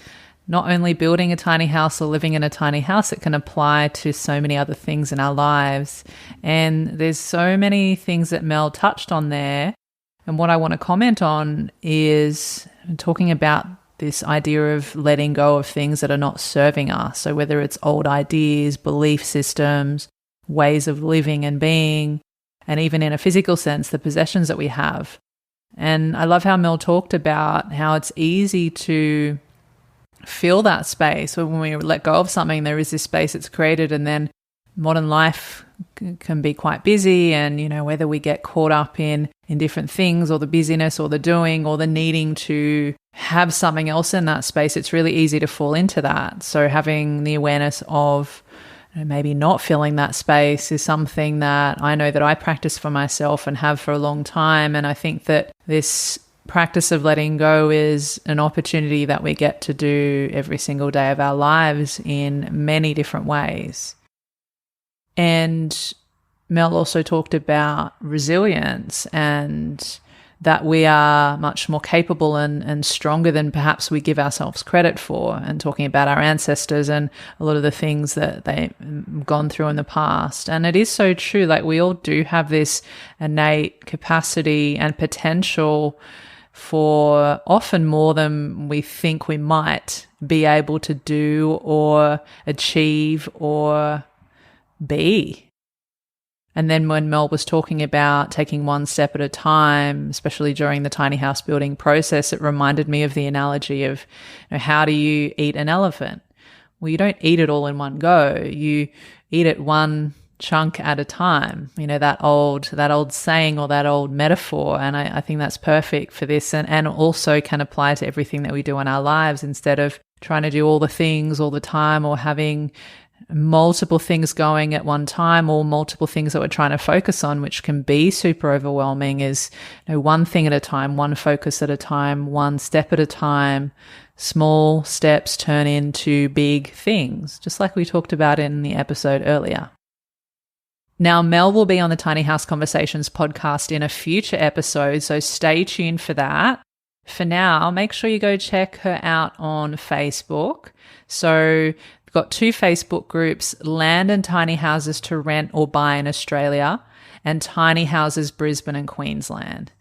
not only building a tiny house or living in a tiny house, it can apply to so many other things in our lives. And there's so many things that Mel touched on there. And what I want to comment on is talking about this idea of letting go of things that are not serving us. So whether it's old ideas, belief systems, ways of living and being, and even in a physical sense, the possessions that we have. And I love how Mel talked about how it's easy to feel that space. When we let go of something, there is this space that's created, and then modern life can be quite busy, and whether we get caught up in different things, or the busyness or the doing or the needing to have something else in that space, it's really easy to fall into that. So having the awareness of maybe not filling that space is something that I know that I practice for myself and have for a long time. And I think that this practice of letting go is an opportunity that we get to do every single day of our lives in many different ways. And Mel also talked about resilience and that we are much more capable and stronger than perhaps we give ourselves credit for, and talking about our ancestors and a lot of the things that they've gone through in the past. And it is so true, like we all do have this innate capacity and potential for often more than we think we might be able to do or achieve or be. And then when Mel was talking about taking one step at a time, especially during the tiny house building process, it reminded me of the analogy of, how do you eat an elephant? Well, you don't eat it all in one go. You eat it one chunk at a time. That old saying or that old metaphor. And I think that's perfect for this, and also can apply to everything that we do in our lives, instead of trying to do all the things all the time, or having multiple things going at one time, or multiple things that we're trying to focus on, which can be super overwhelming. Is one thing at a time, one focus at a time, one step at a time. Small steps turn into big things, just like we talked about in the episode earlier. Now, Mel will be on the Tiny House Conversations podcast in a future episode, so stay tuned for that. For now, make sure you go check her out on Facebook. So we've got 2 Facebook groups, Land and Tiny Houses to Rent or Buy in Australia, and Tiny Houses Brisbane and Queensland,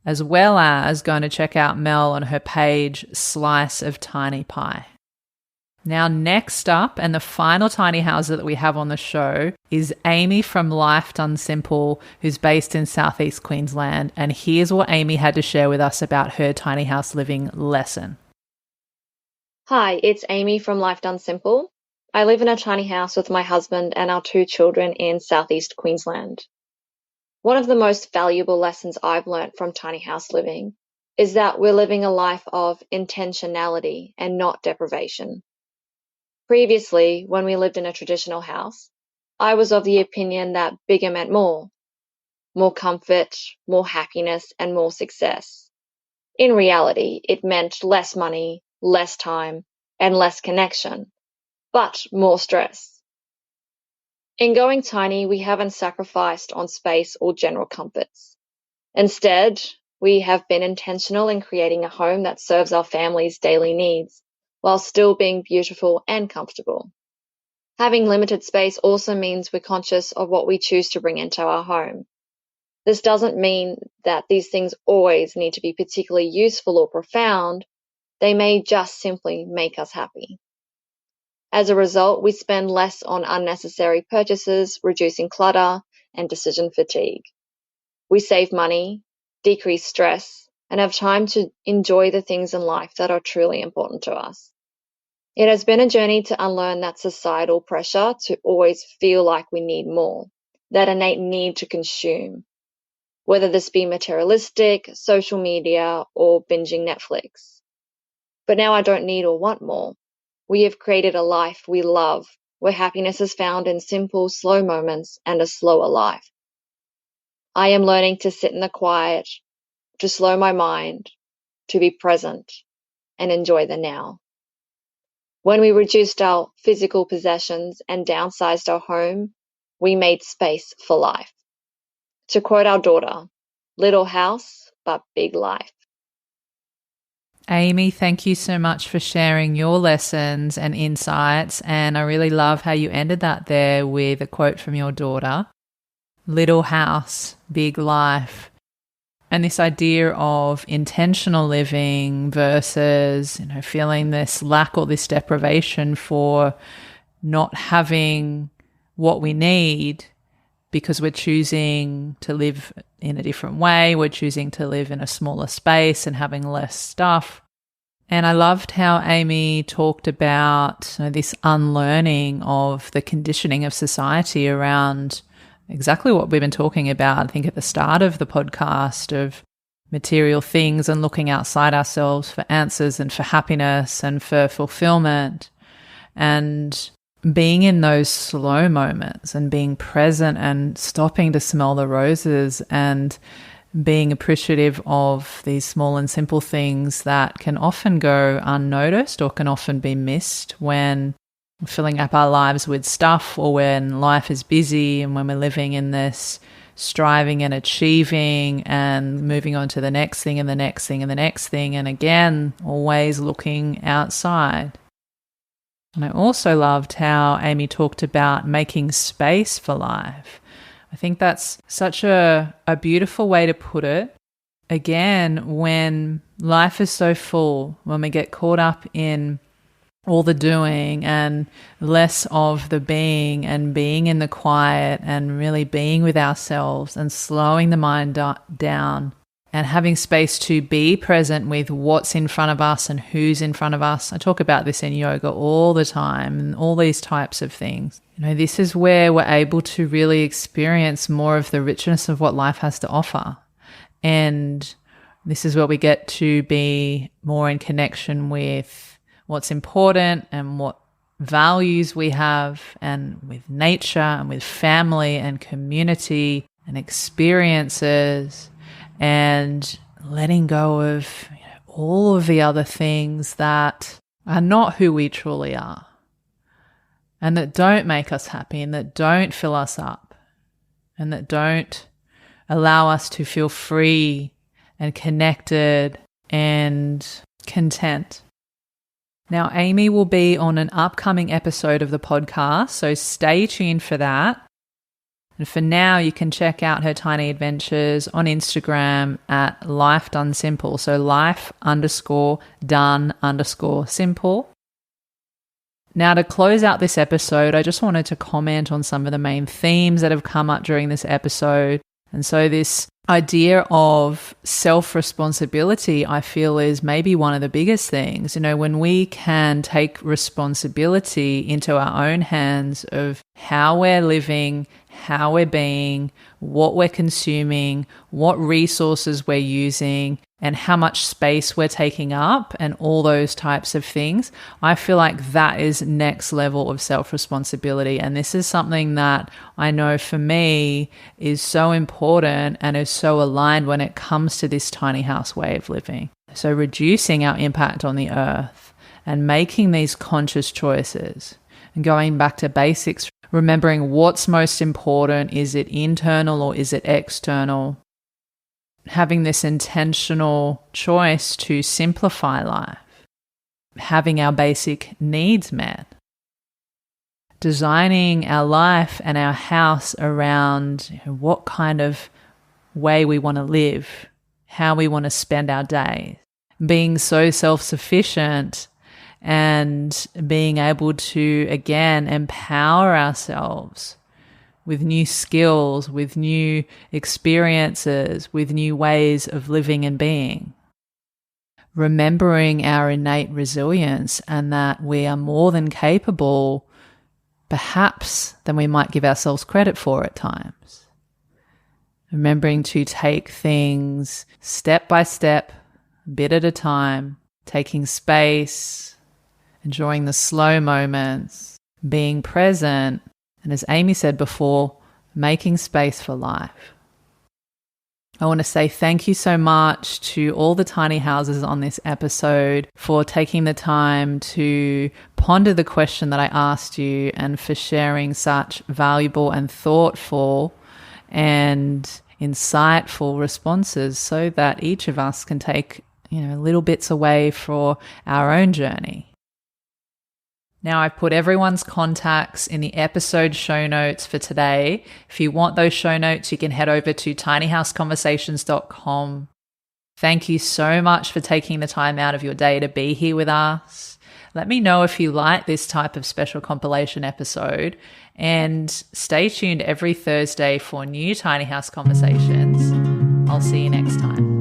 as well as going to check out Mel on her page, Slice of Tiny Pie. Now, next up, and the final tiny houser that we have on the show, is Amy from Life Done Simple, who's based in southeast Queensland. And here's what Amy had to share with us about her tiny house living lesson. Hi, it's Amy from Life Done Simple. I live in a tiny house with my husband and our 2 children in southeast Queensland. One of the most valuable lessons I've learnt from tiny house living is that we're living a life of intentionality and not deprivation. Previously, when we lived in a traditional house, I was of the opinion that bigger meant more comfort, more happiness, and more success. In reality, it meant less money, less time, and less connection, but more stress. In going tiny, we haven't sacrificed on space or general comforts. Instead, we have been intentional in creating a home that serves our family's daily needs, while still being beautiful and comfortable. Having limited space also means we're conscious of what we choose to bring into our home. This doesn't mean that these things always need to be particularly useful or profound. They may just simply make us happy. As a result, we spend less on unnecessary purchases, reducing clutter and decision fatigue. We save money, decrease stress, and have time to enjoy the things in life that are truly important to us. It has been a journey to unlearn that societal pressure to always feel like we need more, that innate need to consume, whether this be materialistic, social media, or binging Netflix. But now I don't need or want more. We have created a life we love, where happiness is found in simple, slow moments and a slower life. I am learning to sit in the quiet, to slow my mind, to be present, and enjoy the now. When we reduced our physical possessions and downsized our home, we made space for life. To quote our daughter, little house, but big life. Amy, thank you so much for sharing your lessons and insights. And I really love how you ended that there with a quote from your daughter, little house, big life. And this idea of intentional living versus, feeling this lack or this deprivation for not having what we need because we're choosing to live in a different way. We're choosing to live in a smaller space and having less stuff. And I loved how Amy talked about this unlearning of the conditioning of society around exactly what we've been talking about, I think, at the start of the podcast, of material things and looking outside ourselves for answers and for happiness and for fulfillment, and being in those slow moments and being present and stopping to smell the roses and being appreciative of these small and simple things that can often go unnoticed or can often be missed when filling up our lives with stuff, or when life is busy and when we're living in this striving and achieving and moving on to the next thing and the next thing and the next thing. And again, always looking outside. And I also loved how Amy talked about making space for life. I think that's such a beautiful way to put it. Again, when life is so full, when we get caught up in all the doing and less of the being and being in the quiet and really being with ourselves and slowing the mind down and having space to be present with what's in front of us and who's in front of us. I talk about this in yoga all the time and all these types of things. This is where we're able to really experience more of the richness of what life has to offer. And this is where we get to be more in connection with what's important and what values we have, and with nature and with family and community and experiences, and letting go of all of the other things that are not who we truly are and that don't make us happy and that don't fill us up and that don't allow us to feel free and connected and content. Now, Amy will be on an upcoming episode of the podcast, so stay tuned for that. And for now, you can check out her tiny adventures on Instagram at Life Done Simple. So life_done_simple. Now, to close out this episode, I just wanted to comment on some of the main themes that have come up during this episode. And so this idea of self-responsibility, I feel, is maybe one of the biggest things. When we can take responsibility into our own hands of how we're living, how we're being, what we're consuming, what resources we're using, and how much space we're taking up, and all those types of things, I feel like that is next level of self-responsibility. And this is something that I know for me is so important and is so aligned when it comes to this tiny house way of living. So reducing our impact on the earth and making these conscious choices and going back to basics, remembering what's most important. Is it internal or is it external? Having this intentional choice to simplify life, having our basic needs met, designing our life and our house around what kind of way we want to live, how we want to spend our days, being so self-sufficient and being able to, again, empower ourselves with new skills, with new experiences, with new ways of living and being. Remembering our innate resilience and that we are more than capable, perhaps, than we might give ourselves credit for at times. Remembering to take things step by step, a bit at a time, taking space, enjoying the slow moments, being present, and as Amy said before, making space for life. I want to say thank you so much to all the tiny houses on this episode for taking the time to ponder the question that I asked you and for sharing such valuable and thoughtful and insightful responses so that each of us can take, little bits away for our own journey. Now, I've put everyone's contacts in the episode show notes for today. If you want those show notes, you can head over to tinyhouseconversations.com. Thank you so much for taking the time out of your day to be here with us. Let me know if you like this type of special compilation episode, and stay tuned every Thursday for new Tiny House Conversations. I'll see you next time.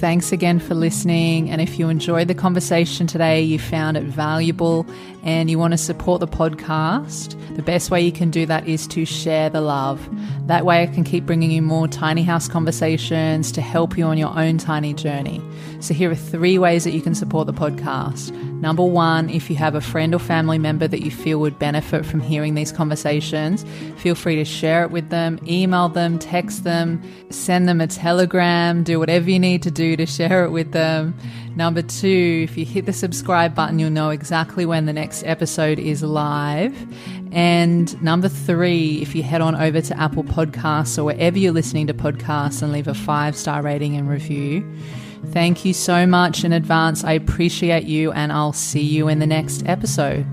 Thanks again for listening. And if you enjoyed the conversation today, you found it valuable and you want to support the podcast, the best way you can do that is to share the love. That way I can keep bringing you more tiny house conversations to help you on your own tiny journey. So here are 3 ways that you can support the podcast. Number 1, if you have a friend or family member that you feel would benefit from hearing these conversations, feel free to share it with them, email them, text them, send them a telegram, do whatever you need to do to share it with them. Number 2, if you hit the subscribe button, you'll know exactly when the next episode is live. And number 3, if you head on over to Apple Podcasts or wherever you're listening to podcasts and leave a 5-star rating and review. Thank you so much in advance. I appreciate you, and I'll see you in the next episode.